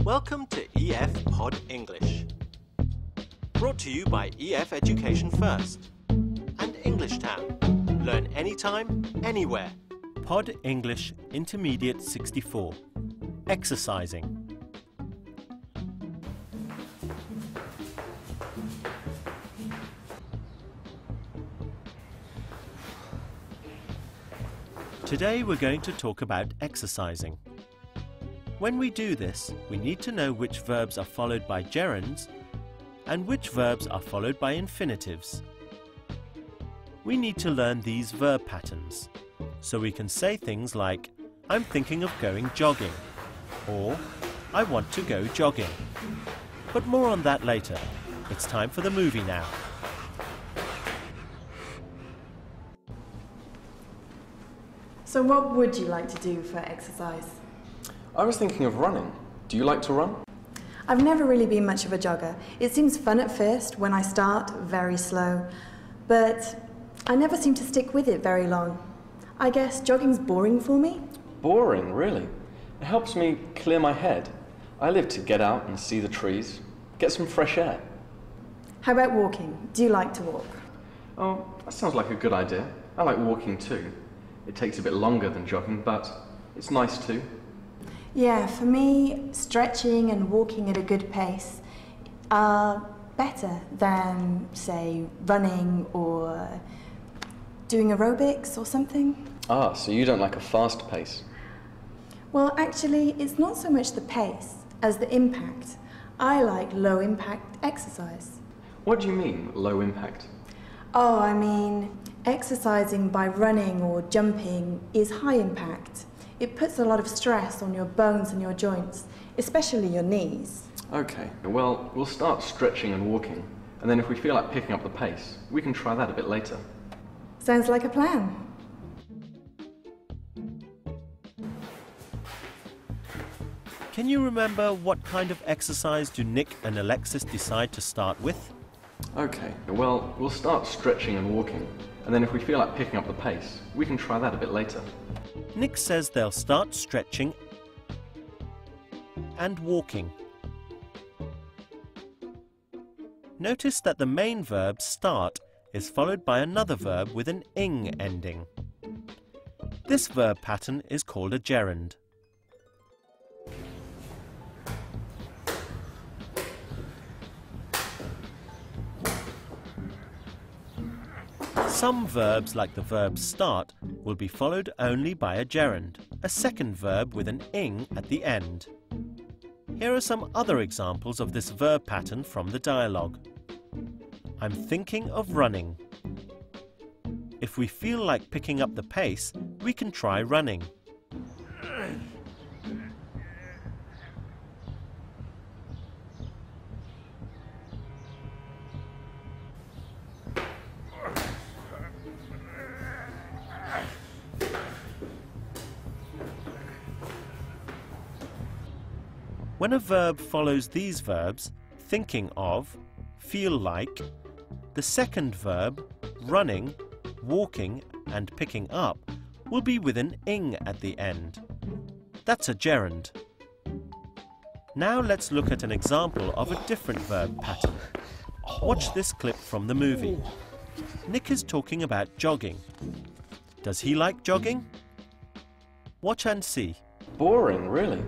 Welcome to EF Pod English. Brought to you by EF Education First and English Town. Learn anytime, anywhere. Pod English Intermediate 64. Exercising. Today we're going to talk about exercising. When we do this, we need to know which verbs are followed by gerunds and which verbs are followed by infinitives. We need to learn these verb patterns, so we can say things like, I'm thinking of going jogging, or I want to go jogging. But more on that later. It's time for the movie now. So what would you like to do for exercise? I was thinking of running. Do you like to run? I've never really been much of a jogger. It seems fun at first, when I start, very slow. But I never seem to stick with it very long. I guess jogging's boring for me. Boring, really? It helps me clear my head. I live to get out and see the trees, get some fresh air. How about walking? Do you like to walk? Oh, that sounds like a good idea. I like walking too. It takes a bit longer than jogging, but it's nice too. Yeah, for me, stretching and walking at a good pace are better than, say, running or doing aerobics or something. Ah, so you don't like a fast pace? Well, actually, it's not so much the pace as the impact. I like low impact exercise. What do you mean, low impact? Oh, I mean, exercising by running or jumping is high impact. It puts a lot of stress on your bones and your joints, especially your knees. Okay, well, we'll start stretching and walking, and then if we feel like picking up the pace, we can try that a bit later. Sounds like a plan. Can you remember what kind of exercise do Nick and Alexis decide to start with? Okay, well, we'll start stretching and walking, and then if we feel like picking up the pace, we can try that a bit later. Nick says they'll start stretching and walking. Notice that the main verb start is followed by another verb with an ing ending. This verb pattern is called a gerund. Some verbs, like the verb start, will be followed only by a gerund, a second verb with an ing at the end. Here are some other examples of this verb pattern from the dialogue. I'm thinking of running. If we feel like picking up the pace, we can try running. When a verb follows these verbs, thinking of, feel like, the second verb, running, walking and picking up, will be with an ing at the end. That's a gerund. Now let's look at an example of a different verb pattern. Watch this clip from the movie. Nick is talking about jogging. Does he like jogging? Watch and see. Boring, really?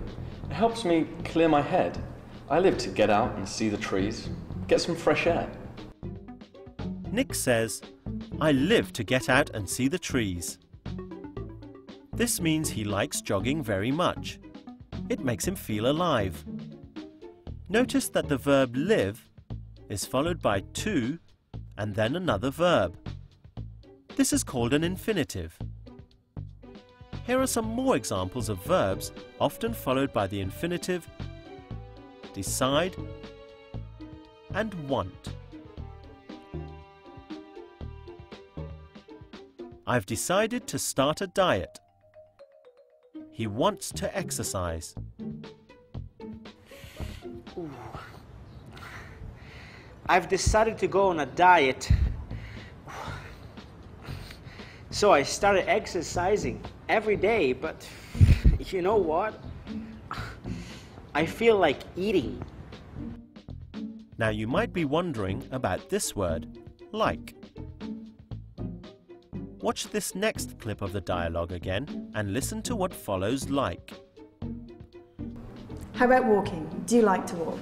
It helps me clear my head. I live to get out and see the trees, get some fresh air. Nick says, I live to get out and see the trees. This means he likes jogging very much. It makes him feel alive. Notice that the verb live is followed by to and then another verb. This is called an infinitive. Here are some more examples of verbs often followed by the infinitive decide and want. I've decided to start a diet. He wants to exercise. I've decided to go on a diet. So I started exercising every day, but you know what? I feel like eating. Now you might be wondering about this word, like. Watch this next clip of the dialogue again and listen to what follows like. How about walking? Do you like to walk?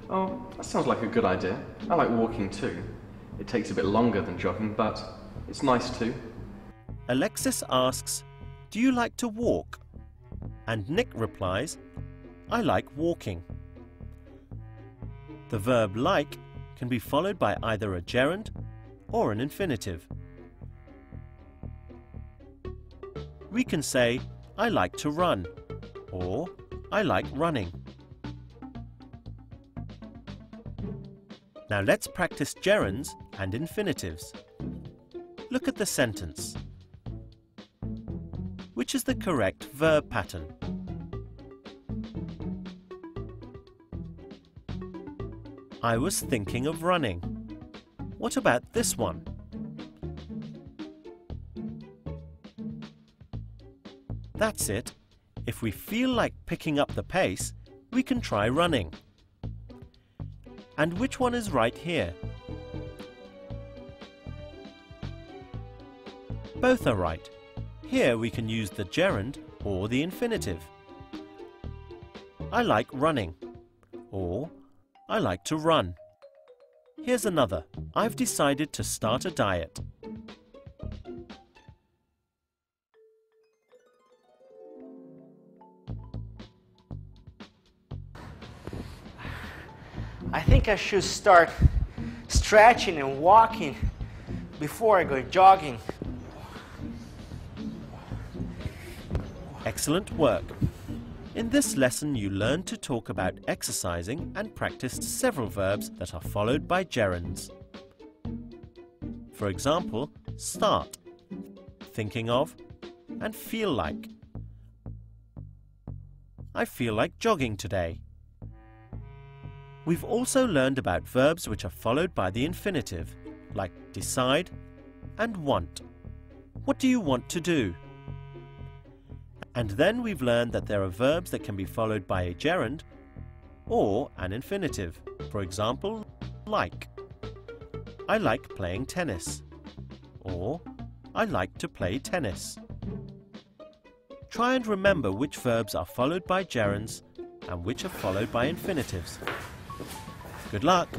Oh, that sounds like a good idea. I like walking too. It takes a bit longer than jogging, but it's nice too. Alexis asks, "Do you like to walk?" And Nick replies, "I like walking." The verb like can be followed by either a gerund or an infinitive. We can say, "I like to run," or "I like running." Now let's practice gerunds and infinitives. Look at the sentence. Which is the correct verb pattern? I was thinking of running. What about this one? That's it. If we feel like picking up the pace, we can try running. And which one is right here? Both are right. Here we can use the gerund or the infinitive. I like running, or I like to run. Here's another. I've decided to start a diet. I think I should start stretching and walking before I go jogging. Excellent work. In this lesson you learned to talk about exercising and practiced several verbs that are followed by gerunds. For example, start, thinking of, and feel like. I feel like jogging today. We've also learned about verbs which are followed by the infinitive, like decide and want. What do you want to do? And then we've learned that there are verbs that can be followed by a gerund or an infinitive. For example, like. I like playing tennis. Or, I like to play tennis. Try and remember which verbs are followed by gerunds and which are followed by infinitives. Good luck!